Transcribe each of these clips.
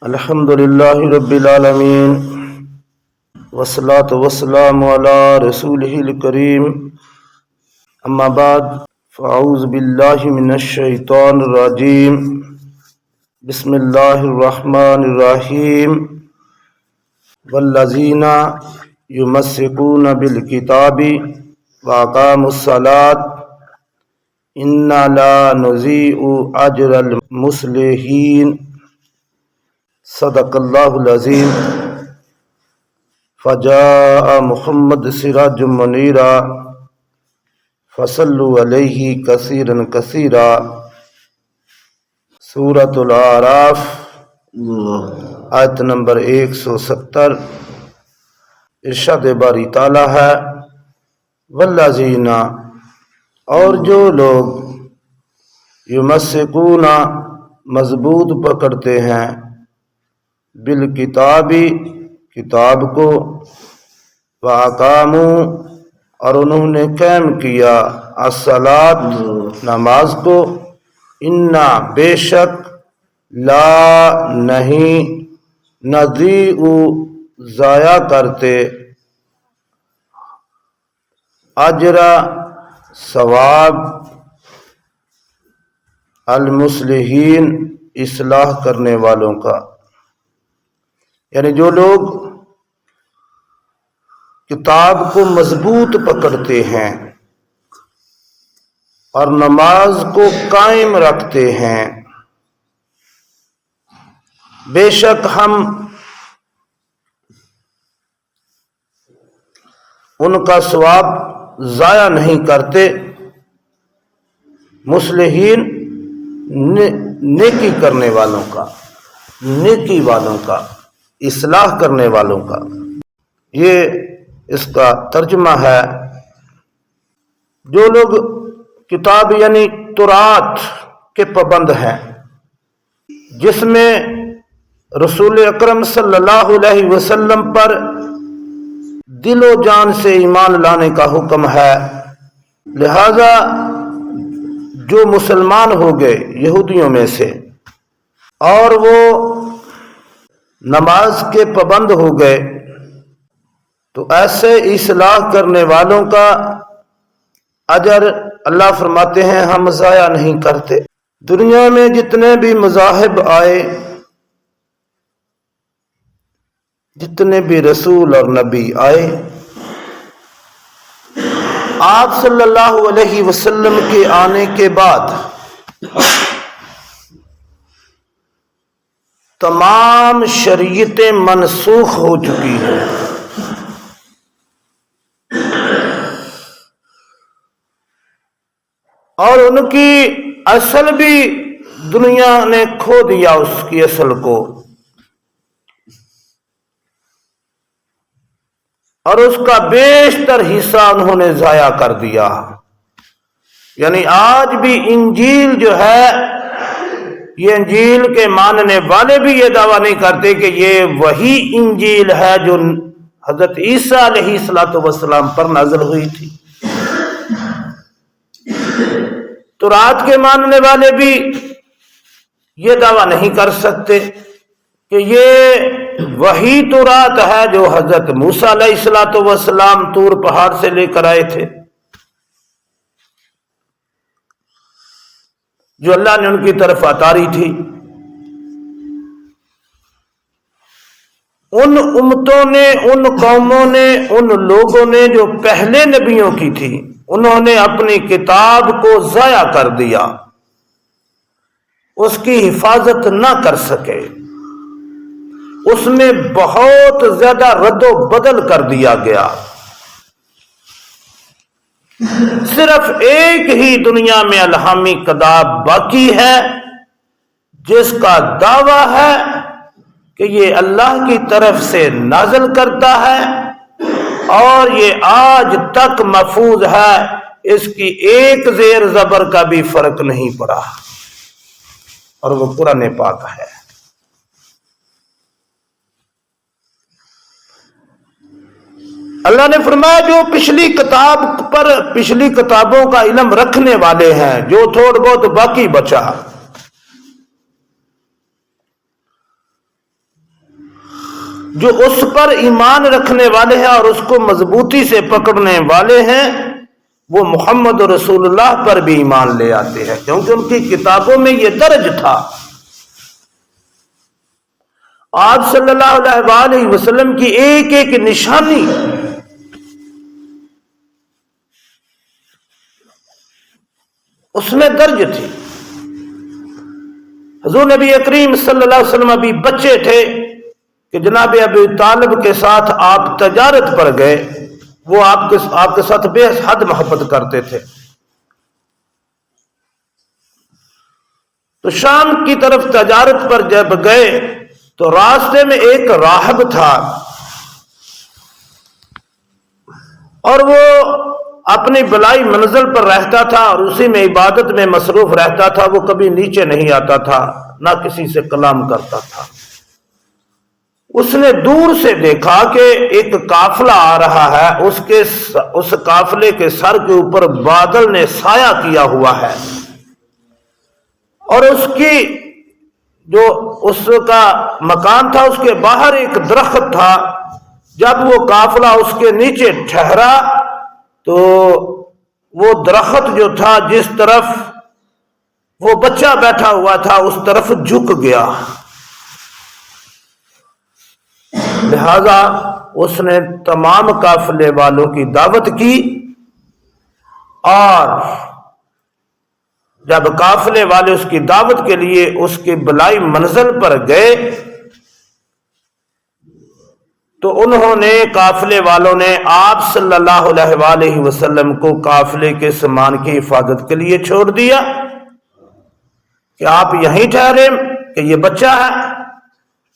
الحمد للہ رب العالمین والصلاة والسلام علی رسولہ الکریم اما بعد فاعوذ باللہ من الشیطان الرجیم بسم اللہ الرحمن الرحیم والذین یمسکون بالکتاب واقاموا الصلاة انا لا نضیع اجر المصلحین صدق اللہ العظیم فجاء محمد سراج منیرا فصلوا علیہ کثیرا کثیرا سورۃ الاعراف آیت نمبر 170۔ ارشاد باری تعالی ہے والذین، اور جو لوگ یمسکون مضبوط پکڑتے ہیں بالکتابی کتاب کو واقاموا، اور انہوں نے قائم کیا الصلاۃ نماز کو، انا بے شک لا نہیں نضیع ضائع کرتے اجرا ثواب المصلحین اصلاح کرنے والوں کا، یعنی جو لوگ کتاب کو مضبوط پکڑتے ہیں اور نماز کو قائم رکھتے ہیں، بے شک ہم ان کا ثواب ضائع نہیں کرتے۔ مصلحین نیکی کرنے والوں کا، نیکی والوں کا، اصلاح کرنے والوں کا، یہ اس کا ترجمہ ہے۔ جو لوگ کتاب یعنی تورات کے پابند ہیں، جس میں رسول اکرم صلی اللہ علیہ وسلم پر دل و جان سے ایمان لانے کا حکم ہے، لہذا جو مسلمان ہو گئے یہودیوں میں سے اور وہ نماز کے پابند ہو گئے، تو ایسے اصلاح کرنے والوں کا اجر اللہ فرماتے ہیں ہم ضائع نہیں کرتے۔ دنیا میں جتنے بھی مذاہب آئے، جتنے بھی رسول اور نبی آئے، آپ صلی اللہ علیہ وسلم کے آنے کے بعد تمام شریعتیں منسوخ ہو چکی ہیں، اور ان کی اصل بھی دنیا نے کھو دیا، اس کی اصل کو، اور اس کا بیشتر حصہ انہوں نے ضائع کر دیا۔ یعنی آج بھی انجیل جو ہے، یہ انجیل کے ماننے والے بھی یہ دعویٰ نہیں کرتے کہ یہ وہی انجیل ہے جو حضرت عیسیٰ علیہ السلام پر نازل ہوئی تھی۔ تورات کے ماننے والے بھی یہ دعویٰ نہیں کر سکتے کہ یہ وہی تورات ہے جو حضرت موسیٰ علیہ السلام طور پہاڑ سے لے کر آئے تھے، جو اللہ نے ان کی طرف اتاری تھی۔ ان امتوں نے، ان قوموں نے، ان لوگوں نے جو پہلے نبیوں کی تھی، انہوں نے اپنی کتاب کو ضائع کر دیا، اس کی حفاظت نہ کر سکے، اس میں بہت زیادہ رد و بدل کر دیا گیا۔ صرف ایک ہی دنیا میں الہامی کتاب باقی ہے جس کا دعویٰ ہے کہ یہ اللہ کی طرف سے نازل کرتا ہے اور یہ آج تک محفوظ ہے، اس کی ایک زیر زبر کا بھی فرق نہیں پڑا، اور وہ قرآن پاک ہے۔ اللہ نے فرمایا جو پچھلی کتاب پر، پچھلی کتابوں کا علم رکھنے والے ہیں، جو تھوڑا بہت باقی بچا، جو اس پر ایمان رکھنے والے ہیں اور اس کو مضبوطی سے پکڑنے والے ہیں وہ محمد رسول اللہ پر بھی ایمان لے آتے ہیں، کیونکہ ان کی کتابوں میں یہ درج تھا۔ آپ صلی اللہ علیہ وآلہ وسلم کی ایک ایک نشانی اس میں درج تھی۔ حضور نبی کریم صلی اللہ علیہ وسلم ابھی بچے تھے کہ جناب ابی طالب کے ساتھ آپ تجارت پر گئے، وہ آپ کے ساتھ بے حد محبت کرتے تھے۔ تو شام کی طرف تجارت پر جب گئے تو راستے میں ایک راہب تھا اور وہ اپنی بلائی منزل پر رہتا تھا اور اسی میں عبادت میں مصروف رہتا تھا، وہ کبھی نیچے نہیں آتا تھا، نہ کسی سے کلام کرتا تھا۔ اس نے دور سے دیکھا کہ ایک قافلہ آ رہا ہے، اس قافلے کے سر کے اوپر بادل نے سایہ کیا ہوا ہے، اور اس کا مکان تھا اس کے باہر ایک درخت تھا۔ جب وہ قافلہ اس کے نیچے ٹھہرا تو وہ درخت جو تھا جس طرف وہ بچہ بیٹھا ہوا تھا اس طرف جھک گیا، لہذا اس نے تمام قافلے والوں کی دعوت کی، اور جب قافلے والے اس کی دعوت کے لیے اس کی بلائی منزل پر گئے تو انہوں نے قافلے والوں نے آپ صلی اللہ علیہ وآلہ وسلم کو قافلے کے سامان کی حفاظت کے لیے چھوڑ دیا کہ آپ یہیں ٹھہرے کہ یہ بچہ ہے،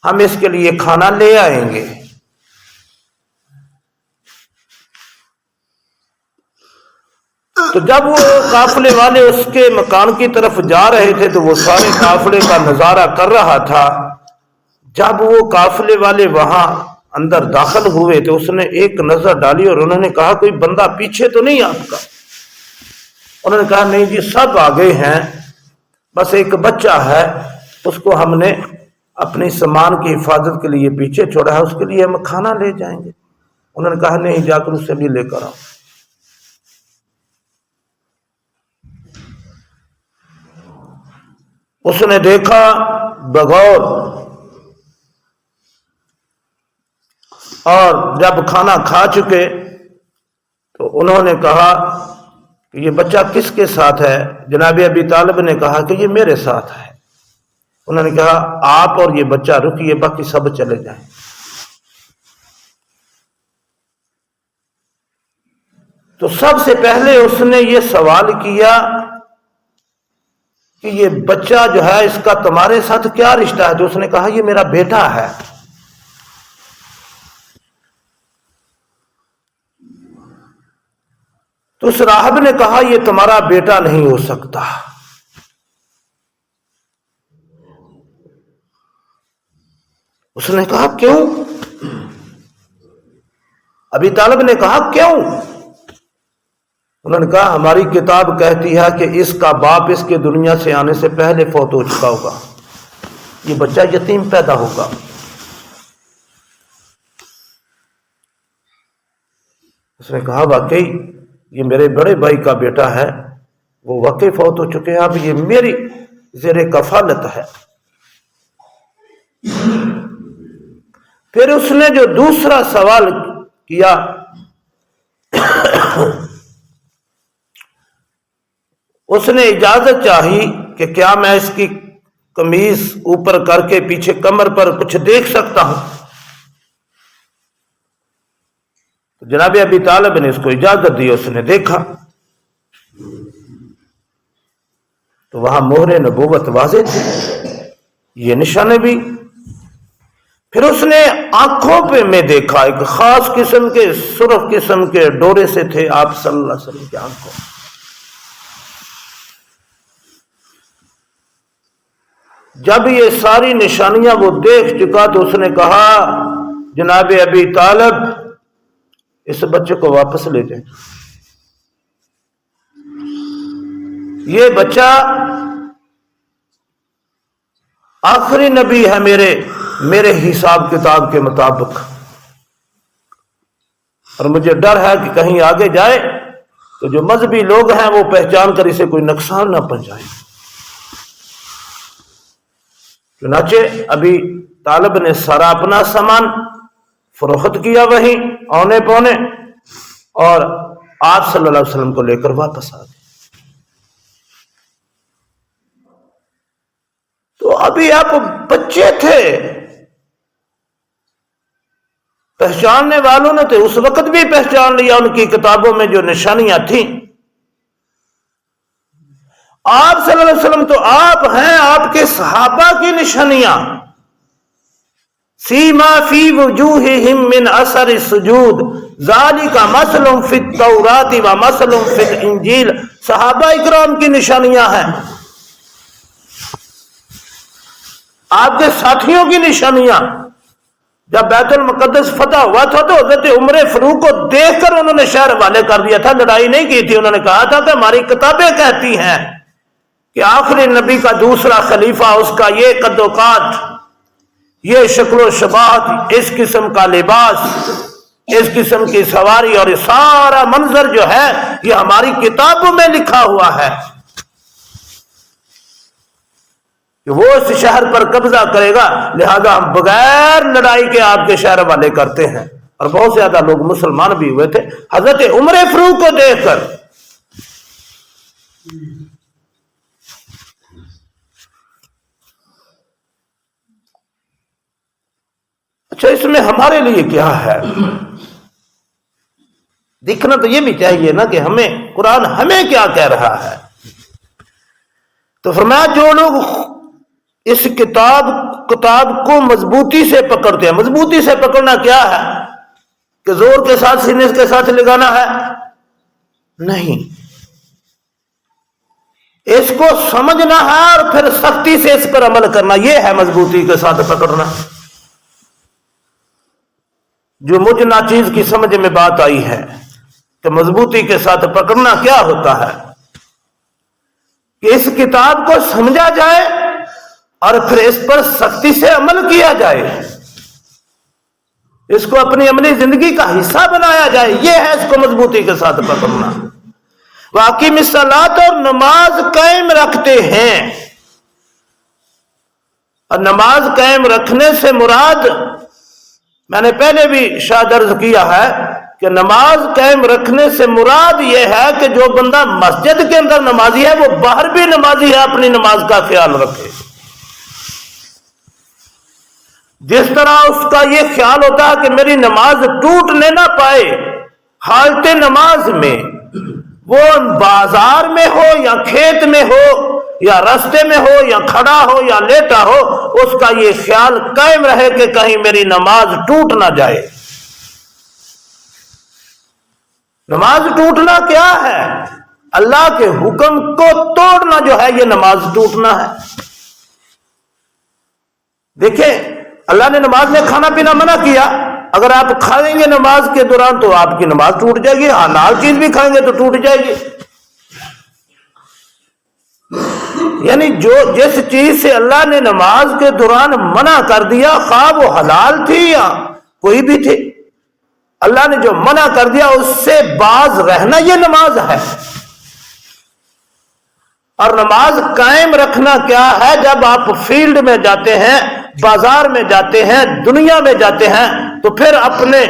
ہم اس کے لیے کھانا لے آئیں گے۔ تو جب وہ قافلے والے اس کے مکان کی طرف جا رہے تھے تو وہ سارے قافلے کا نظارہ کر رہا تھا۔ جب وہ قافلے والے وہاں اندر داخل ہوئے تو اس نے ایک نظر ڈالی اور انہوں نے کہا کوئی بندہ پیچھے تو نہیں آپ کا؟ انہوں نے کہا نہیں جی سب آگے ہیں، بس ایک بچہ ہے، اس کو ہم نے اپنی سامان کی حفاظت کے لیے پیچھے چھوڑا ہے، اس کے لیے ہم کھانا لے جائیں گے۔ انہوں نے کہا نہیں جا کر اس سے بھی لے کر آؤ۔ اس نے دیکھا بغور، اور جب کھانا کھا چکے تو انہوں نے کہا کہ یہ بچہ کس کے ساتھ ہے؟ جناب ابی طالب نے کہا کہ یہ میرے ساتھ ہے۔ انہوں نے کہا آپ اور یہ بچہ رکیے، باقی سب چلے جائیں۔ تو سب سے پہلے اس نے یہ سوال کیا کہ یہ بچہ جو ہے اس کا تمہارے ساتھ کیا رشتہ ہے؟ تو اس نے کہا یہ میرا بیٹا ہے۔ تو اس راہب نے کہا یہ تمہارا بیٹا نہیں ہو سکتا۔ اس نے کہا کیوں؟ ابی طالب نے کہا کیوں؟ انہوں نے کہا ہماری کتاب کہتی ہے کہ اس کا باپ اس کے دنیا سے آنے سے پہلے فوت ہو چکا ہوگا، یہ بچہ یتیم پیدا ہوگا۔ اس نے کہا واقعی یہ میرے بڑے بھائی کا بیٹا ہے، وہ واقعی فوت ہو چکے ہیں، اب یہ میری زیر کفالت ہے۔ پھر اس نے جو دوسرا سوال کیا اس نے اجازت چاہی کہ کیا میں اس کی قمیض اوپر کر کے پیچھے کمر پر کچھ دیکھ سکتا ہوں؟ جناب ابی طالب نے اس کو اجازت دی، اس نے دیکھا تو وہاں مہر نبوت واضح تھی، یہ نشانے بھی۔ پھر اس نے آنکھوں پہ میں دیکھا ایک خاص قسم کے سرخ قسم کے ڈورے سے تھے آپ صلی اللہ علیہ وسلم کی آنکھوں۔ جب یہ ساری نشانیاں وہ دیکھ چکا تو اس نے کہا جناب ابی طالب اس بچے کو واپس لے جائیں، یہ بچہ آخری نبی ہے میرے میرے حساب کتاب کے مطابق، اور مجھے ڈر ہے کہ کہیں آگے جائے تو جو مذہبی لوگ ہیں وہ پہچان کر اسے کوئی نقصان نہ پہنچائیں۔ چنانچہ ابھی طالب نے سارا اپنا سامان فروخت کیا وہیں اونے پونے، اور آپ صلی اللہ علیہ وسلم کو لے کر واپس آ گئے۔ تو ابھی آپ بچے تھے، پہچاننے والوں نے تو اس وقت بھی پہچان لیا ان کی کتابوں میں جو نشانیاں تھیں۔ آپ صلی اللہ علیہ وسلم تو آپ ہیں، آپ کے صحابہ کی نشانیاں، سیما فی وجوہہم من اثر السجود ذالک مثل فی التوراۃ و مثل فی الانجیل، صحابہ اکرام کی نشانیاں ہیں، آپ کے ساتھیوں کی نشانیاں۔ جب بیت المقدس فتح ہوا تھا تو حضرت عمر فاروق کو دیکھ کر انہوں نے شہر حوالے کر دیا تھا، لڑائی نہیں کی تھی۔ انہوں نے کہا تھا کہ ہماری کتابیں کہتی ہیں کہ آخری نبی کا دوسرا خلیفہ، اس کا یہ قد و قامت، یہ شکل و شباہت، اس قسم کا لباس، اس قسم کی سواری اور یہ سارا منظر جو ہے یہ ہماری کتابوں میں لکھا ہوا ہے کہ وہ اس شہر پر قبضہ کرے گا، لہذا ہم بغیر لڑائی کے آپ کے شہر والے کرتے ہیں۔ اور بہت زیادہ لوگ مسلمان بھی ہوئے تھے حضرت عمر فاروق کو دیکھ کر۔ اچھا، اس میں ہمارے لیے کیا ہے؟ دیکھنا تو یہ بھی چاہیے نا کہ ہمیں قرآن ہمیں کیا کہہ رہا ہے۔ تو فرمایا جو لوگ اس کتاب کو مضبوطی سے پکڑتے ہیں، مضبوطی سے پکڑنا کیا ہے کہ زور کے ساتھ سینے کے ساتھ لگانا ہے؟ نہیں، اس کو سمجھنا ہے اور پھر سختی سے اس پر عمل کرنا، یہ ہے مضبوطی کے ساتھ پکڑنا۔ جو مجھ ناچیز کی سمجھ میں بات آئی ہے کہ مضبوطی کے ساتھ پکڑنا کیا ہوتا ہے کہ اس کتاب کو سمجھا جائے اور پھر اس پر سختی سے عمل کیا جائے، اس کو اپنی عملی زندگی کا حصہ بنایا جائے، یہ ہے اس کو مضبوطی کے ساتھ پکڑنا۔ واقعی الصلاۃ، اور نماز قائم رکھتے ہیں، اور نماز قائم رکھنے سے مراد، میں نے پہلے بھی شاید عرض کیا ہے کہ نماز قائم رکھنے سے مراد یہ ہے کہ جو بندہ مسجد کے اندر نمازی ہے وہ باہر بھی نمازی ہے، اپنی نماز کا خیال رکھے۔ جس طرح اس کا یہ خیال ہوتا ہے کہ میری نماز ٹوٹنے نہ پائے، حالت نماز میں، وہ بازار میں ہو یا کھیت میں ہو یا راستے میں ہو یا کھڑا ہو یا لیٹا ہو، اس کا یہ خیال قائم رہے کہ کہیں میری نماز ٹوٹ نہ جائے۔ نماز ٹوٹنا کیا ہے؟ اللہ کے حکم کو توڑنا جو ہے یہ نماز ٹوٹنا ہے۔ دیکھیں، اللہ نے نماز میں کھانا پینا منع کیا، اگر آپ کھائیں گے نماز کے دوران تو آپ کی نماز ٹوٹ جائے گی، حلال چیز بھی کھائیں گے تو ٹوٹ جائے گی۔ یعنی جس چیز سے اللہ نے نماز کے دوران منع کر دیا، خواہ وہ حلال تھی یا کوئی بھی تھی، اللہ نے جو منع کر دیا اس سے باز رہنا یہ نماز ہے۔ اور نماز قائم رکھنا کیا ہے؟ جب آپ فیلڈ میں جاتے ہیں، بازار میں جاتے ہیں، دنیا میں جاتے ہیں، تو پھر اپنے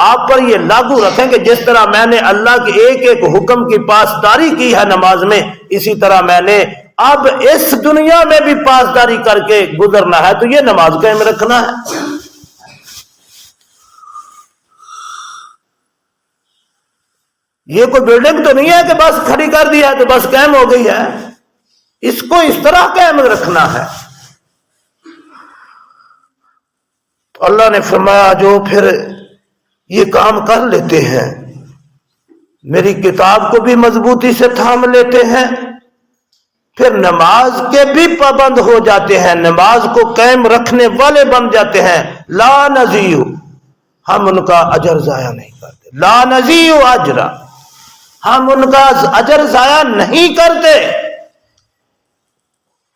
آپ پر یہ لاگو رکھیں کہ جس طرح میں نے اللہ کے ایک ایک حکم کی پاسداری کی ہے نماز میں، اسی طرح میں نے اب اس دنیا میں بھی پاسداری کر کے گزرنا ہے، تو یہ نماز قائم رکھنا ہے۔ یہ کوئی بلڈنگ تو نہیں ہے کہ بس کھڑی کر دیا ہے تو بس قائم ہو گئی ہے، اس کو اس طرح قائم رکھنا ہے۔ تو اللہ نے فرمایا جو پھر یہ کام کر لیتے ہیں، میری کتاب کو بھی مضبوطی سے تھام لیتے ہیں، پھر نماز کے بھی پابند ہو جاتے ہیں، نماز کو قائم رکھنے والے بن جاتے ہیں، لا نضیع، ہم ان کا اجر ضائع نہیں کرتے، لا نضیع اجرا، ہم ان کا اجر ضائع نہیں کرتے۔